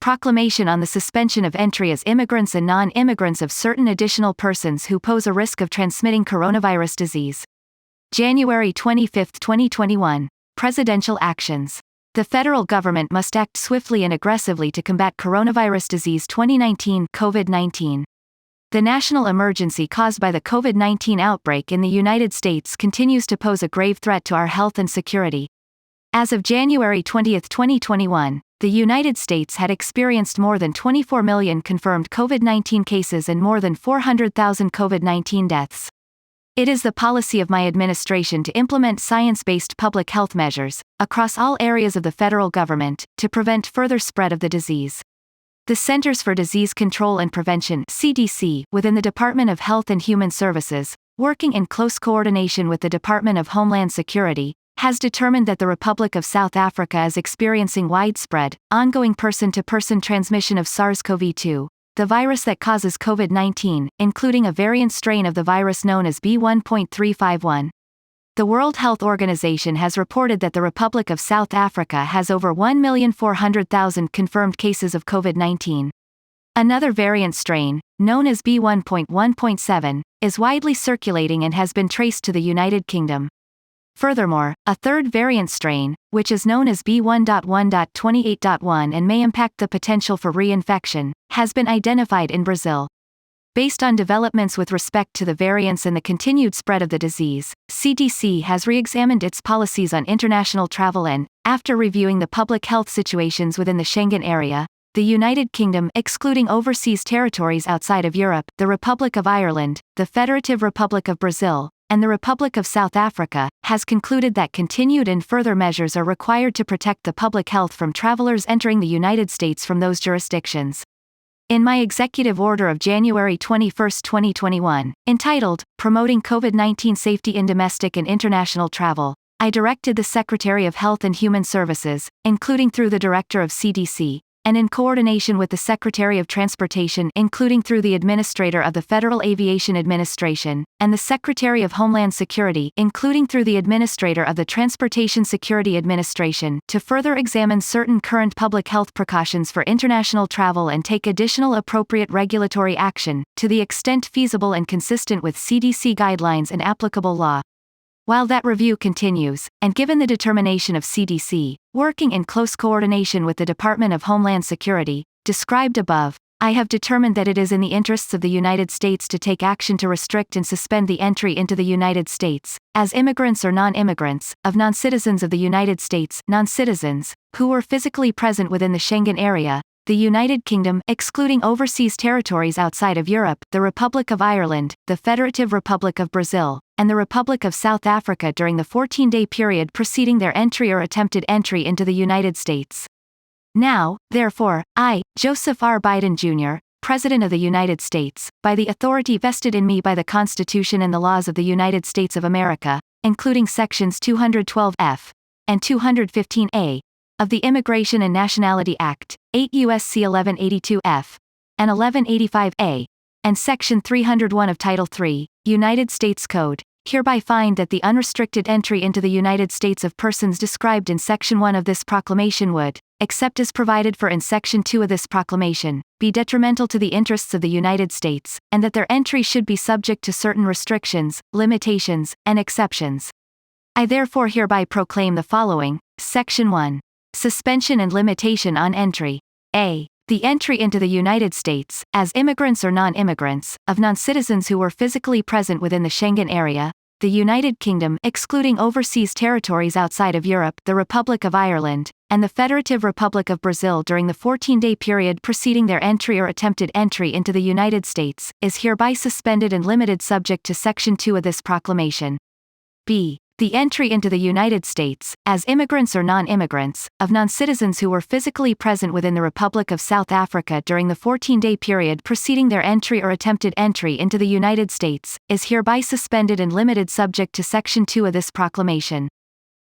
Proclamation on the suspension of entry as immigrants and non-immigrants of certain additional persons who pose a risk of transmitting coronavirus disease. January 25, 2021. Presidential actions. The federal government must act swiftly and aggressively to combat coronavirus disease 2019 COVID-19. The national emergency caused by the COVID-19 outbreak in the United States continues to pose a grave threat to our health and security. As of January 20, 2021, the United States had experienced more than 24 million confirmed COVID-19 cases and more than 400,000 COVID-19 deaths. It is the policy of my administration to implement science-based public health measures, across all areas of the federal government, to prevent further spread of the disease. The Centers for Disease Control and Prevention (CDC) within the Department of Health and Human Services, working in close coordination with the Department of Homeland Security, has determined that the Republic of South Africa is experiencing widespread, ongoing person-to-person transmission of SARS-CoV-2, the virus that causes COVID-19, including a variant strain of the virus known as B.1.351. The World Health Organization has reported that the Republic of South Africa has over 1,400,000 confirmed cases of COVID-19. Another variant strain, known as B.1.1.7, is widely circulating and has been traced to the United Kingdom. Furthermore, a third variant strain, which is known as B.1.1.28.1 and may impact the potential for reinfection, has been identified in Brazil. Based on developments with respect to the variants and the continued spread of the disease, CDC has re-examined its policies on international travel and, after reviewing the public health situations within the Schengen area, the United Kingdom excluding overseas territories outside of Europe, the Republic of Ireland, the Federative Republic of Brazil, and the Republic of South Africa, has concluded that continued and further measures are required to protect the public health from travelers entering the United States from those jurisdictions. In my executive order of January 21, 2021, entitled, Promoting COVID-19 Safety in Domestic and International Travel, I directed the Secretary of Health and Human Services, including through the Director of CDC, and in coordination with the Secretary of Transportation, including through the Administrator of the Federal Aviation Administration, and the Secretary of Homeland Security, including through the Administrator of the Transportation Security Administration, to further examine certain current public health precautions for international travel and take additional appropriate regulatory action, to the extent feasible and consistent with CDC guidelines and applicable law. While that review continues, and given the determination of CDC, working in close coordination with the Department of Homeland Security, described above, I have determined that it is in the interests of the United States to take action to restrict and suspend the entry into the United States, as immigrants or non-immigrants, of non-citizens of the United States, non-citizens, who were physically present within the Schengen area, the United Kingdom excluding overseas territories outside of Europe, the Republic of Ireland, the Federative Republic of Brazil, and the Republic of South Africa during the 14-day period preceding their entry or attempted entry into the United States. Now, therefore, I, Joseph R. Biden Jr., President of the United States, by the authority vested in me by the Constitution and the laws of the United States of America, including Sections 212F and 215A, of the Immigration and Nationality Act, 8 U.S.C. 1182F, and 1185A, and Section 301 of Title III, United States Code, hereby find that the unrestricted entry into the United States of persons described in Section 1 of this proclamation would, except as provided for in Section 2 of this proclamation, be detrimental to the interests of the United States, and that their entry should be subject to certain restrictions, limitations, and exceptions. I therefore hereby proclaim the following. Section 1. Suspension and limitation on entry. A. The entry into the United States, as immigrants or non-immigrants, of non-citizens who were physically present within the Schengen area, the United Kingdom excluding overseas territories outside of Europe, the Republic of Ireland, and the Federative Republic of Brazil during the 14-day period preceding their entry or attempted entry into the United States, is hereby suspended and limited subject to Section 2 of this proclamation. B. The entry into the United States, as immigrants or non-immigrants, of non-citizens who were physically present within the Republic of South Africa during the 14-day period preceding their entry or attempted entry into the United States, is hereby suspended and limited subject to Section 2 of this proclamation.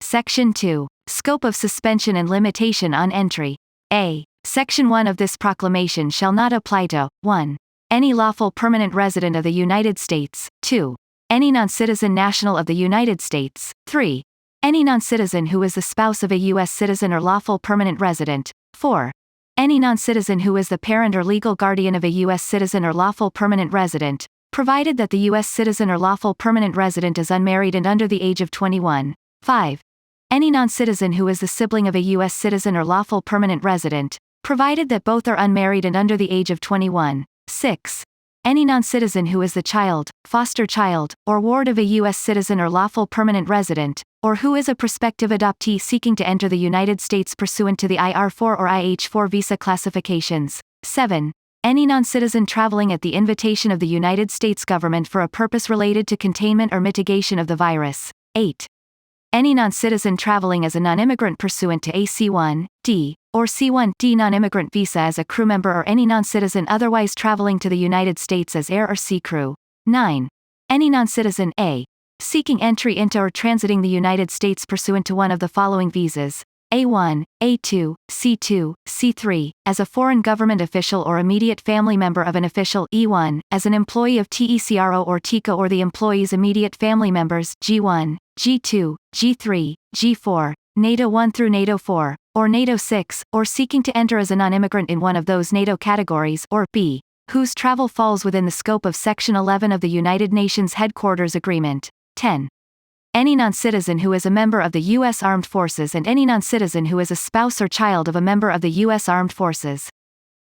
Section 2. Scope of suspension and limitation on entry. A. Section 1 of this proclamation shall not apply to 1. Any lawful permanent resident of the United States, 2. Any non-citizen national of the United States, 3. Any non-citizen who is the spouse of a U.S. citizen or lawful permanent resident, 4. Any non-citizen who is the parent or legal guardian of a U.S. citizen or lawful permanent resident, provided that the U.S. citizen or lawful permanent resident is unmarried and under the age of 21. 5. Any non-citizen who is the sibling of a U.S. citizen or lawful permanent resident, provided that both are unmarried and under the age of 21. 6. Any non-citizen who is the child, foster child, or ward of a U.S. citizen or lawful permanent resident, or who is a prospective adoptee seeking to enter the United States pursuant to the IR4 or IH4 visa classifications. 7. Any non-citizen traveling at the invitation of the United States government for a purpose related to containment or mitigation of the virus. 8. Any non-citizen traveling as a non-immigrant pursuant to a C1D or C1D non-immigrant visa as a crew member, or any non-citizen otherwise traveling to the United States as air or sea crew. 9. Any non-citizen A seeking entry into or transiting the United States pursuant to one of the following visas: A1, A2, C2, C3, as a foreign government official or immediate family member of an official; E1, as an employee of TECRO or TICA or the employee's immediate family members; G1, G2, G3, G4, NATO 1 through NATO 4, or NATO 6, or seeking to enter as a non-immigrant in one of those NATO categories; or B, whose travel falls within the scope of Section 11 of the United Nations Headquarters Agreement. 10. Any non-citizen who is a member of the U.S. Armed Forces and any non-citizen who is a spouse or child of a member of the U.S. Armed Forces.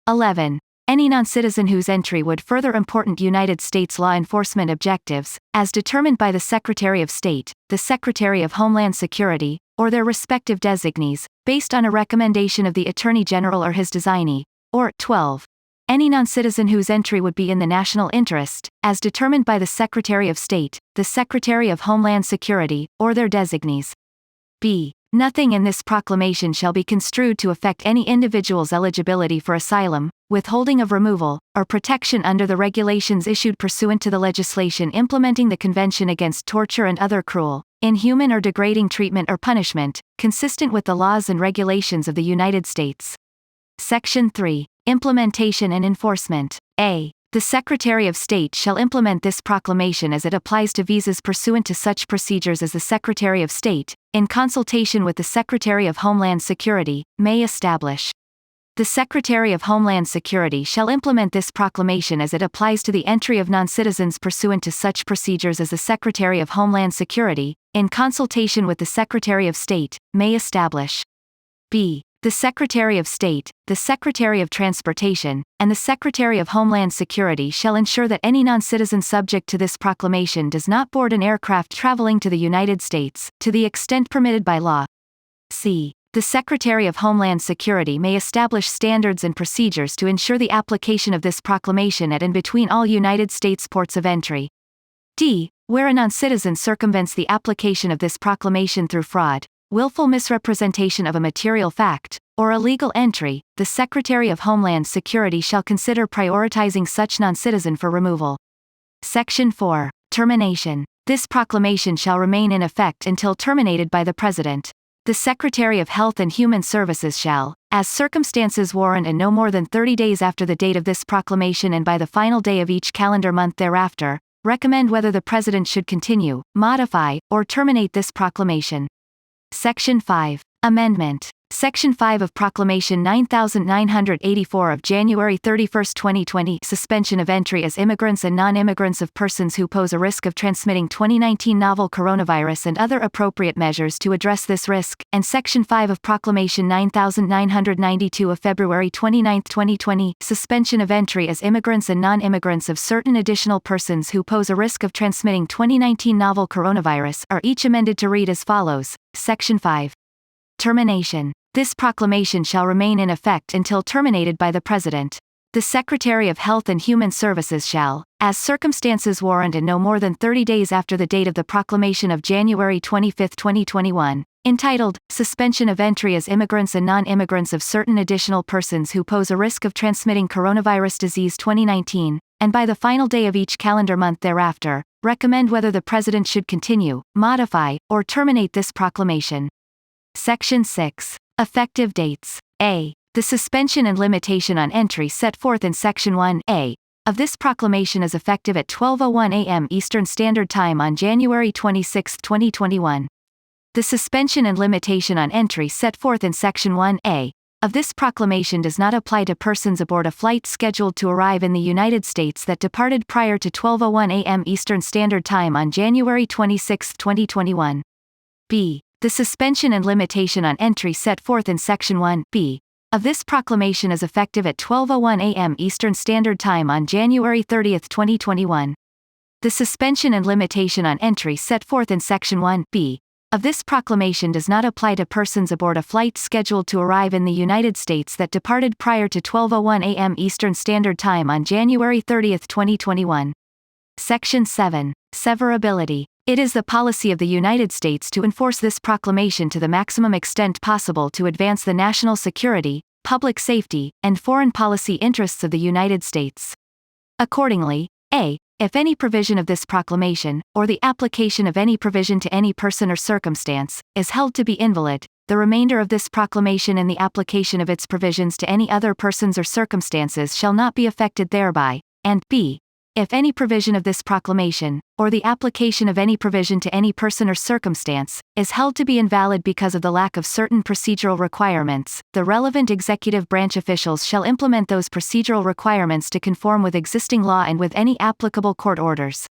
11. Any non-citizen whose entry would further important United States law enforcement objectives, as determined by the Secretary of State, the Secretary of Homeland Security, or their respective designees, based on a recommendation of the Attorney General or his designee. Or 12. Any non-citizen whose entry would be in the national interest, as determined by the Secretary of State, the Secretary of Homeland Security, or their designees. B. Nothing in this proclamation shall be construed to affect any individual's eligibility for asylum, withholding of removal, or protection under the regulations issued pursuant to the legislation implementing the Convention Against Torture and Other Cruel, Inhuman or Degrading Treatment or Punishment, consistent with the laws and regulations of the United States. Section 3. Implementation and Enforcement. A. The Secretary of State shall implement this proclamation as it applies to visas pursuant to such procedures as the Secretary of State, in consultation with the Secretary of Homeland Security, may establish. The Secretary of Homeland Security shall implement this proclamation as it applies to the entry of non-citizens pursuant to such procedures as the Secretary of Homeland Security, in consultation with the Secretary of State, may establish. B. The Secretary of State, the Secretary of Transportation, and the Secretary of Homeland Security shall ensure that any non-citizen subject to this proclamation does not board an aircraft traveling to the United States, to the extent permitted by law. C. The Secretary of Homeland Security may establish standards and procedures to ensure the application of this proclamation at and between all United States ports of entry. D. Where a non-citizen circumvents the application of this proclamation through fraud, willful misrepresentation of a material fact, or illegal entry, the Secretary of Homeland Security shall consider prioritizing such non-citizen for removal. Section 4. Termination. This proclamation shall remain in effect until terminated by the President. The Secretary of Health and Human Services shall, as circumstances warrant and no more than 30 days after the date of this proclamation and by the final day of each calendar month thereafter, recommend whether the President should continue, modify, or terminate this proclamation. Section 5. Amendment. Section 5 of Proclamation 9984 of January 31, 2020, suspension of entry as immigrants and non-immigrants of persons who pose a risk of transmitting 2019 novel coronavirus and other appropriate measures to address this risk, and Section 5 of Proclamation 9992 of February 29, 2020, suspension of entry as immigrants and non-immigrants of certain additional persons who pose a risk of transmitting 2019 novel coronavirus, are each amended to read as follows. Section 5. Termination. This proclamation shall remain in effect until terminated by the President. The Secretary of Health and Human Services shall, as circumstances warrant and no more than 30 days after the date of the proclamation of January 25, 2021, entitled, Suspension of Entry as Immigrants and Non-Immigrants of Certain Additional Persons Who Pose a Risk of Transmitting Coronavirus Disease 2019, and by the final day of each calendar month thereafter, recommend whether the President should continue, modify, or terminate this proclamation. Section 6. Effective dates. A. The suspension and limitation on entry set forth in Section 1A of this proclamation is effective at 12:01 a.m. Eastern Standard Time on January 26, 2021. The suspension and limitation on entry set forth in Section 1A of this proclamation does not apply to persons aboard a flight scheduled to arrive in the United States that departed prior to 12:01 a.m. Eastern Standard Time on January 26, 2021. B. The suspension and limitation on entry set forth in Section 1(b) of this proclamation is effective at 12:01 a.m. Eastern Standard Time on January 30, 2021. The suspension and limitation on entry set forth in Section 1(b) of this proclamation does not apply to persons aboard a flight scheduled to arrive in the United States that departed prior to 12:01 a.m. Eastern Standard Time on January 30, 2021. Section 7. Severability. It is the policy of the United States to enforce this proclamation to the maximum extent possible to advance the national security, public safety, and foreign policy interests of the United States. Accordingly, a. If any provision of this proclamation, or the application of any provision to any person or circumstance, is held to be invalid, the remainder of this proclamation and the application of its provisions to any other persons or circumstances shall not be affected thereby, and b. If any provision of this proclamation, or the application of any provision to any person or circumstance, is held to be invalid because of the lack of certain procedural requirements, the relevant executive branch officials shall implement those procedural requirements to conform with existing law and with any applicable court orders.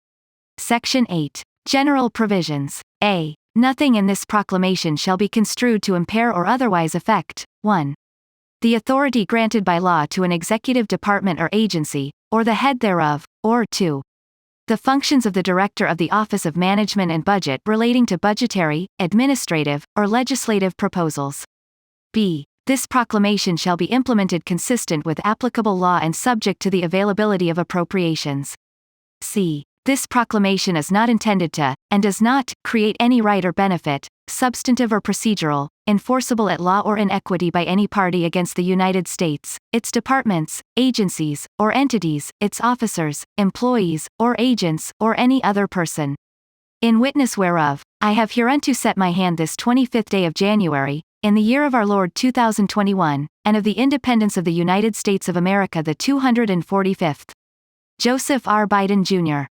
Section 8. General Provisions. A. Nothing in this proclamation shall be construed to impair or otherwise affect 1. The authority granted by law to an executive department or agency, or the head thereof, or 2. The functions of the Director of the Office of Management and Budget relating to budgetary, administrative, or legislative proposals. B. This proclamation shall be implemented consistent with applicable law and subject to the availability of appropriations. C. This proclamation is not intended to, and does not, create any right or benefit, substantive or procedural, enforceable at law or in equity by any party against the United States, its departments, agencies, or entities, its officers, employees, or agents, or any other person. In witness whereof, I have hereunto set my hand this 25th day of January, in the year of our Lord 2021, and of the independence of the United States of America the 245th. Joseph R. Biden, Jr.